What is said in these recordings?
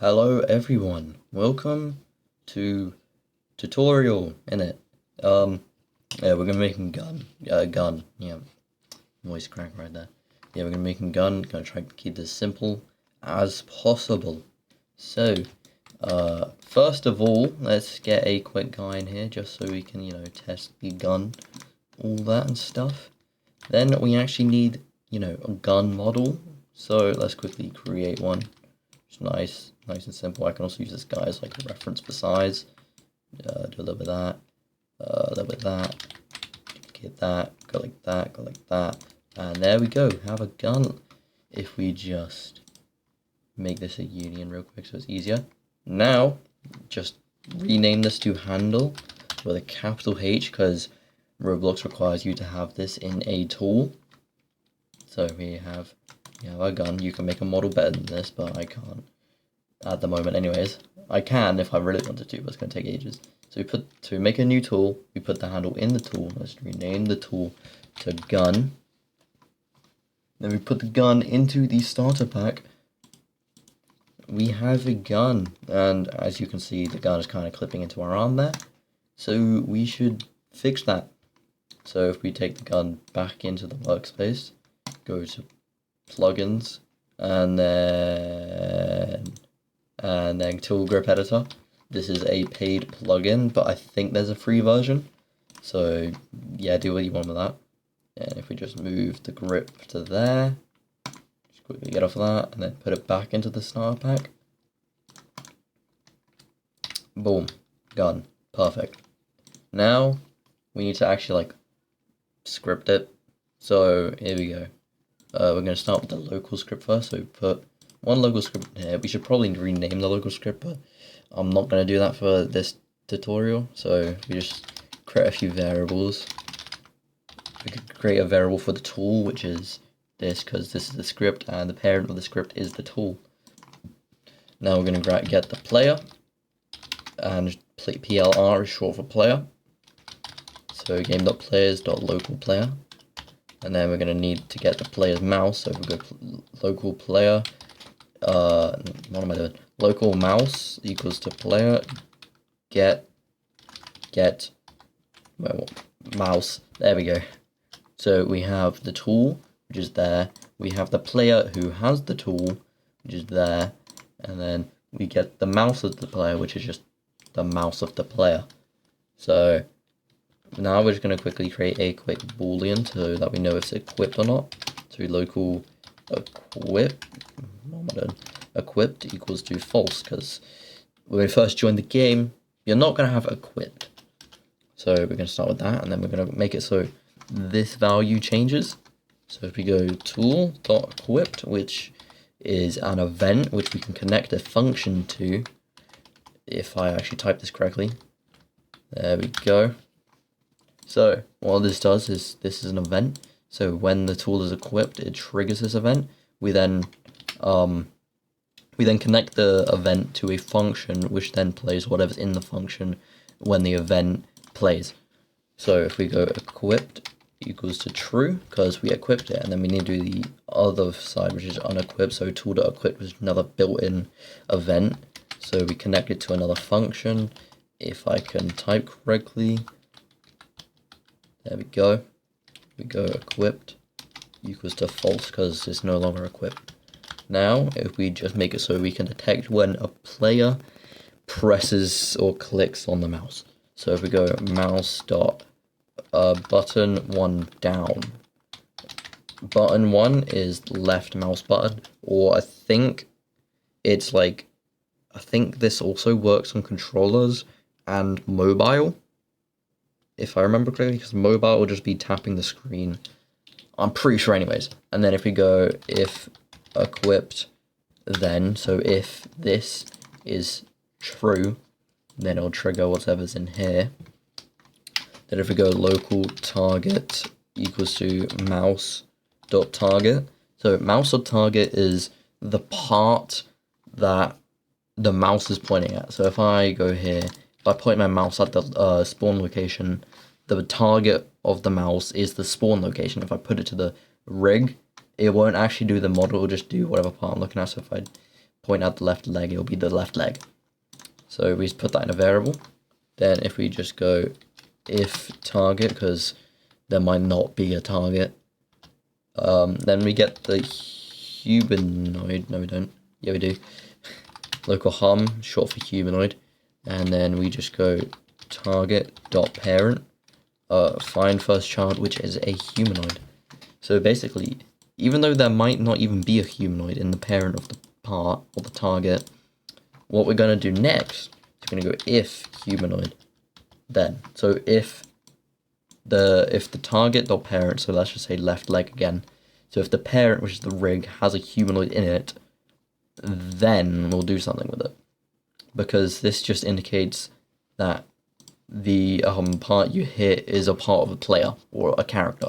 Hello everyone, welcome to tutorial in it. Yeah, we're gonna make a gun, yeah, voice crack right there. Yeah, we're gonna make a gun, gonna try to keep this simple as possible. So, first of all, let's get a quick guy in here just so we can, test the gun, all that and stuff. Then we actually need, a gun model. So let's quickly create one. It's nice and simple. I can also use this guy as like a reference for size. Do a little bit of that, a little bit of that, get that, go like that, go like that, and there we go, have a gun. If we just make this a union real quick so it's easier. Now, just rename this to handle with a capital H because Roblox requires you to have this in a tool. So we have our gun. You can make a model better than this, but I can't at the moment anyways. I can if I really wanted to, but it's going to take ages. So to make a new tool, we put the handle in the tool. Let's rename the tool to gun. Then we put the gun into the starter pack. We have a gun, and as you can see, the gun is kind of clipping into our arm there. So we should fix that. So if we take the gun back into the workspace, go to plugins, and then tool grip editor. This is a paid plugin, but I think there's a free version. So yeah, do what you want with that. And if we just move the grip to there, just quickly get off of that, and then put it back into the starter pack. Boom, gun, perfect. Now we need to actually script it. So here we go. We're going to start with the local script first. So we put one local script in here. We should probably rename the local script, but I'm not going to do that for this tutorial. So we just create a few variables. We could create a variable for the tool, which is this, because this is the script, and the parent of the script is the tool. Now we're going to get the player, and PLR is short for player. So game.players.localPlayer. And then we're going to need to get the player's mouse. So if we go local player, what am I doing? Local mouse equals to player get mouse. There we go. So we have the tool, which is there. We have the player who has the tool, which is there. And then we get the mouse of the player, which is just the mouse of the player. So now we're just going to quickly create a quick boolean so that we know if it's equipped or not. So local equipped equals to false, because when we first join the game, you're not going to have equipped. So we're going to start with that, and then we're going to make it so this value changes. So if we go tool.equipped, which is an event which we can connect a function to, if I actually type this correctly. There we go. So what this does is this is an event. So when the tool is equipped, it triggers this event. We then connect the event to a function, which then plays whatever's in the function when the event plays. So if we go equipped equals to true, because we equipped it, and then we need to do the other side, which is unequipped. So tool.equipped is another built-in event. So we connect it to another function. If I can type correctly. There we go. We go equipped equals to false because it's no longer equipped. Now, if we just make it so we can detect when a player presses or clicks on the mouse. So if we go mouse dot button 1 down. Button 1 is left mouse button, or I think it's I think this also works on controllers and mobile, if I remember correctly, because mobile will just be tapping the screen. I'm pretty sure anyways. And then if we go if equipped then, so if this is true, then it'll trigger whatever's in here. Then if we go local target equals to mouse.target. So mouse.target is the part that the mouse is pointing at. So if I go here, if I point my mouse at the spawn location, the target of the mouse is the spawn location. If I put it to the rig, it won't actually do the model, it'll just do whatever part I'm looking at. So if I point at the left leg, it'll be the left leg. So we just put that in a variable. Then if we just go if target, because there might not be a target, then we get the humanoid. No, we don't. Yeah, we do. Local hum, short for humanoid. And then we just go target.parent, find first child, which is a humanoid. So basically, even though there might not even be a humanoid in the parent of the part or the target, what we're going to do next is we're going to go if humanoid. Then, so if the target.parent, so let's just say left leg again. So if the parent, which is the rig, has a humanoid in it, then we'll do something with it. Because this just indicates that the part you hit is a part of a player or a character.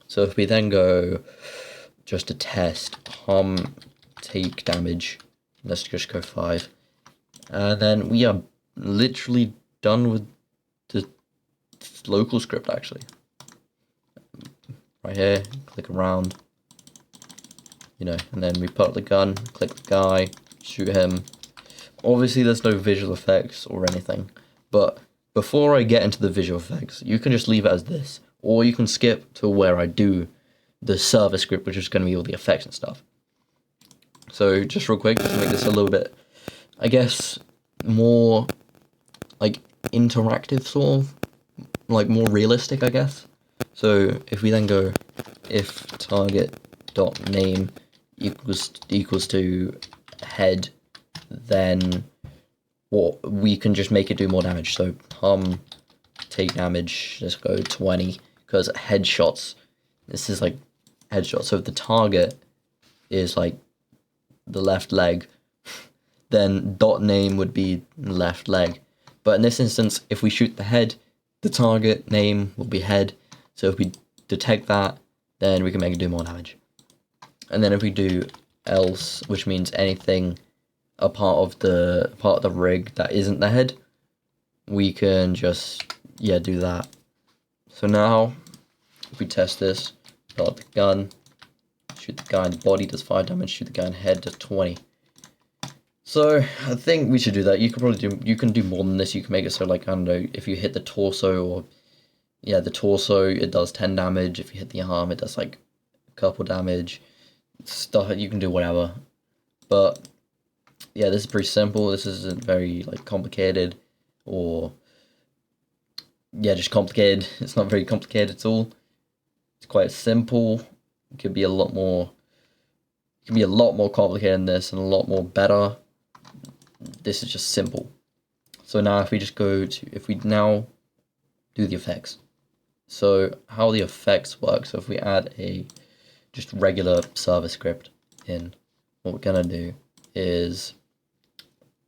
So if we then go just to test take damage, let's just go 5, and then we are literally done with the local script. Actually, right here, click around, you know, and then we put up the gun, click the guy, shoot him. Obviously there's no visual effects or anything, but before I get into the visual effects, you can just leave it as this, or you can skip to where I do the server script, which is going to be all the effects and stuff. So just real quick, to make this a little bit, I guess, more like interactive, sort of, like more realistic, I guess. So if we then go if target.name equals to head, then what we can just make it do more damage. So take damage, let's go 20, because headshots, this is like headshot. So if the target is like the left leg, then .name would be left leg. But in this instance, if we shoot the head, the target name will be head. So if we detect that, then we can make it do more damage. And then if we do else, which means anything a part of the rig that isn't the head, we can just do that. So now if we test this, pull out the gun, shoot the guy in the body, does 5 damage, shoot the guy in the head, does 20. So I think we should do that. You can do more than this. You can make it so, like, I don't know, if you hit the torso, or the torso, it does 10 damage. If you hit the arm, it does like a couple damage. Stuff, you can do whatever. But yeah, this is pretty simple. This isn't very like complicated, or just complicated. It's not very complicated at all. It's quite simple. It could be a lot more. It could be a lot more complicated than this, and a lot more better. This is just simple. So now if we just go to, if we now do the effects. So how the effects work, so if we add a just regular server script in, what we're gonna do is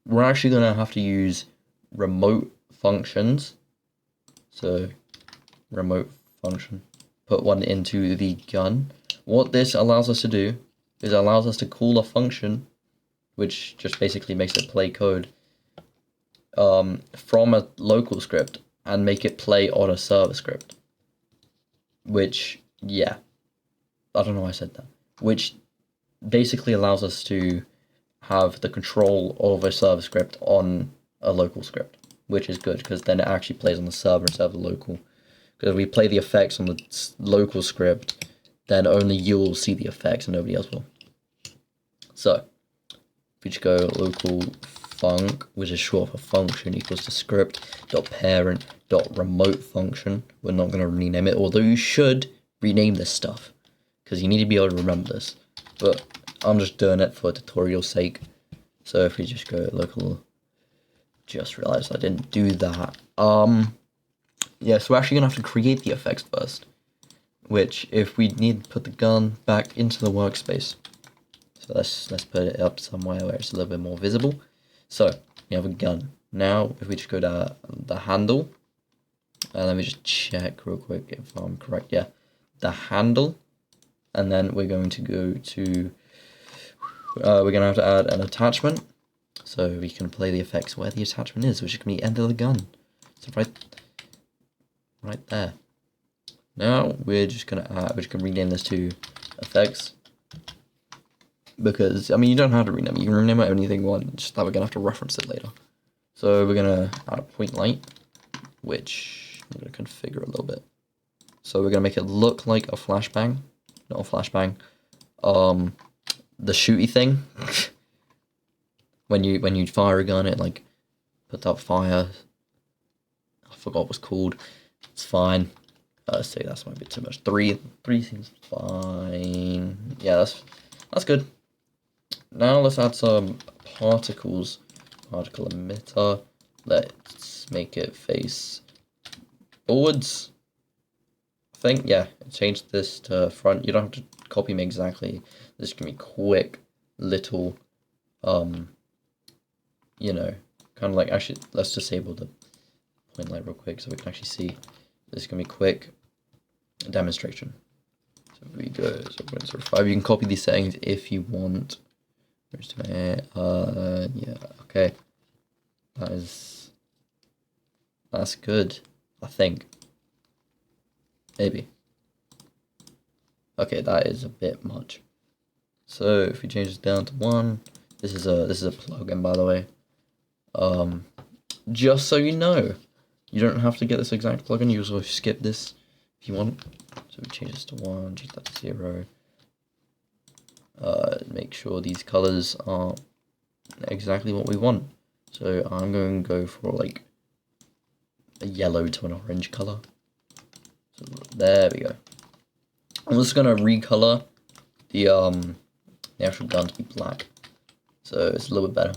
we're actually gonna have to use remote functions. So remote function, put one into the gun. What this allows us to do is it allows us to call a function, which just basically makes it play code from a local script and make it play on a server script. Which, I don't know why I said that. Which basically allows us to have the control of a server script on a local script, which is good, because then it actually plays on the server instead of the local. Because if we play the effects on the local script, then only you'll see the effects and nobody else will. So if we just go local func, which is short for function, equals to script.parent.remote function. We're not going to rename it, although you should rename this stuff, because you need to be able to remember this. But I'm just doing it for tutorial sake. So if we just go local, just realized I didn't do that. So we're actually going to have to create the effects first, which if we need to put the gun back into the workspace. So let's put it up somewhere where it's a little bit more visible. So we have a gun. Now if we just go to the handle, and let me just check real quick if I'm correct. Yeah, the handle, and then we're going to go to, we're going to have to add an attachment, so we can play the effects where the attachment is, which is going to be end of the gun. So right there. Now we're just going to rename this to effects. because, I mean, you don't have to rename it. You can rename it anything you want, just that we're going to have to reference it later. So we're going to add a point light, which I'm going to configure a little bit. So we're going to make it look like a flashbang, not a flashbang. The shooty thing. when you fire a gun, it like puts out fire. I forgot what it was called. It's fine. Say that's might be too much. Three seems fine. Yeah, that's good. Now let's add some particles. Particle emitter. Let's make it face forwards. I think, yeah, change this to front. You don't have to copy me exactly. This can be quick little, you know, kind of like, actually, let's disable the point light real quick so we can actually see. This is going to be quick demonstration. So we go 0.05. You can copy these settings if you want. Yeah, okay. That's good, I think. Maybe. Okay, that is a bit much. So if we change this down to 1, this is a plugin, by the way. Just so you know, you don't have to get this exact plugin. You also skip this if you want. So we change this to 1, change that to 0. Make sure these colors are exactly what we want. So I'm going to go for like a yellow to an orange color. So there we go. I'm just gonna recolor the actual gun to be black, so it's a little bit better.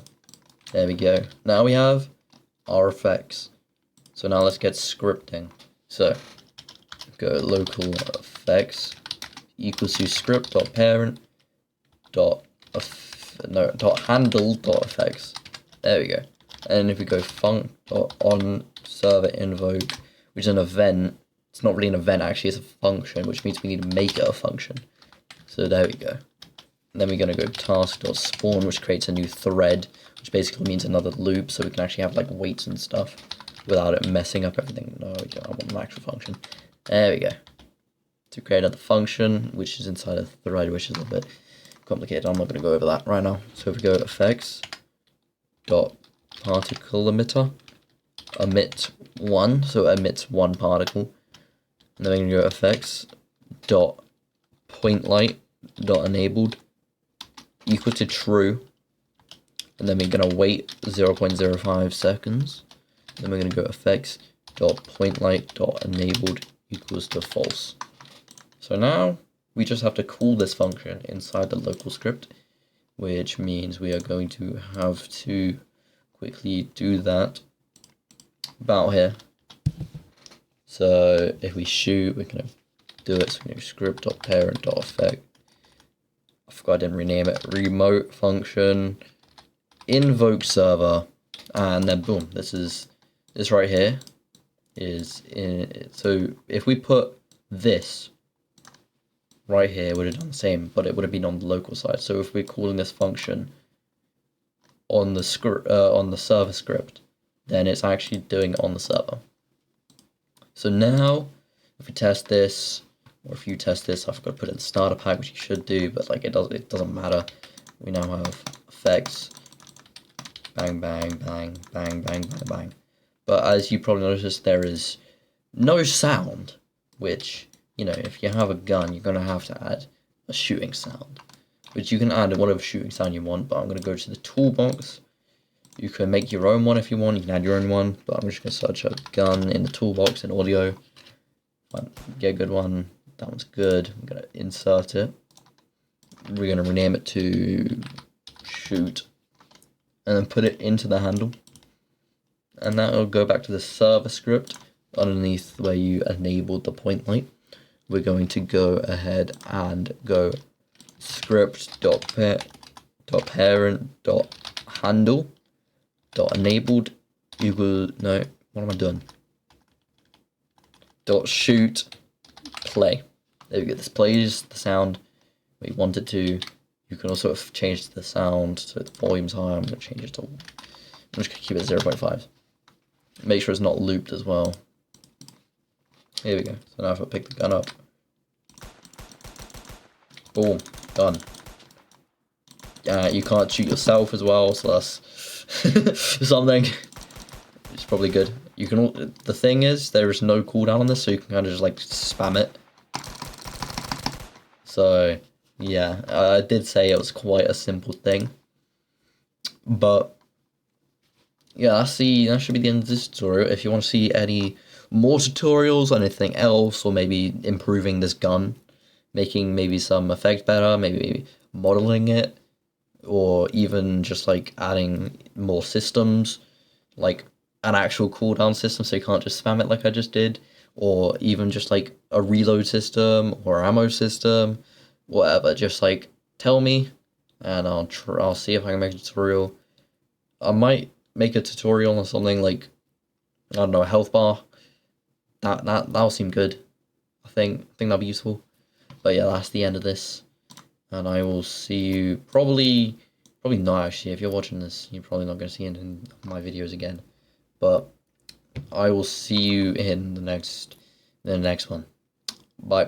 There we go. Now we have our effects. So now let's get scripting. So go local effects equals to script.parent dot handle dot effects. There we go. And if we go func on server invoke, which is an event. It's not really an event, actually, it's a function, which means we need to make it a function. So there we go. And then we're going to go task.spawn, which creates a new thread, which basically means another loop, so we can actually have like weights and stuff without it messing up everything. No, we don't. I want an actual function. There we go. To create another function, which is inside a thread, which is a bit complicated. I'm not going to go over that right now. So if we go effects dot particle emitter, emit 1, so it emits 1 particle. And then we're going to go effects dot point light dot enabled equal to true, and then we're going to wait 0.05 seconds. Then we're going to go effects dot point light dot enabled equals to false. So now we just have to call this function inside the local script, which means we are going to have to quickly do that about here. So if we shoot, we're going to do it. So we're going to script.parent.effect. I forgot I didn't rename it. Remote function, invoke server, and then boom. This right here is in it. So if we put this right here, it would have done the same, but it would have been on the local side. So if we're calling this function on the script, on the server script, then it's actually doing it on the server. So now, if we test this, or if you test this, I forgot to put it in the starter pack, which you should do, but like it doesn't matter. We now have effects, bang, bang, bang, bang, bang, bang, bang. But as you probably noticed, there is no sound, which, you know, if you have a gun, you're going to have to add a shooting sound, which you can add whatever shooting sound you want, but I'm going to go to the toolbox. You can make your own one if you want, you can add your own one, but I'm just going to search a gun in the toolbox in audio. Get a good one, that one's good. I'm going to insert it. We're going to rename it to shoot, and then put it into the handle. And that will go back to the server script underneath where you enabled the point light. We're going to go ahead and go script.parent.handle.enabled equal, no, what am I doing? .shoot play. There we go. This plays the sound we want it to. You can also change the sound so the volume's high. I'm going to change it to, I'm just going to keep it 0.5. Make sure it's not looped as well. Here we go. So now if I pick the gun up, boom, done. You can't shoot yourself as well, so that's something. It's probably good. You can. The thing is, there is no cooldown on this, so you can kind of just like spam it. So yeah, I did say it was quite a simple thing, but yeah, that should be the end of this tutorial. If you want to see any more tutorials, anything else, or maybe improving this gun, making maybe some effects better, maybe modeling it, or even just like adding more systems, like an actual cooldown system so you can't just spam it like I just did, or even just like a reload system or ammo system, whatever, just like tell me and I'll see if I can make a tutorial. I might make a tutorial on something like, I don't know, a health bar. That'll seem good. I think that'll be useful. But yeah, that's the end of this. And I will see you probably not actually. If you're watching this, you're probably not going to see any of my videos again. But I will see you in the next one. Bye.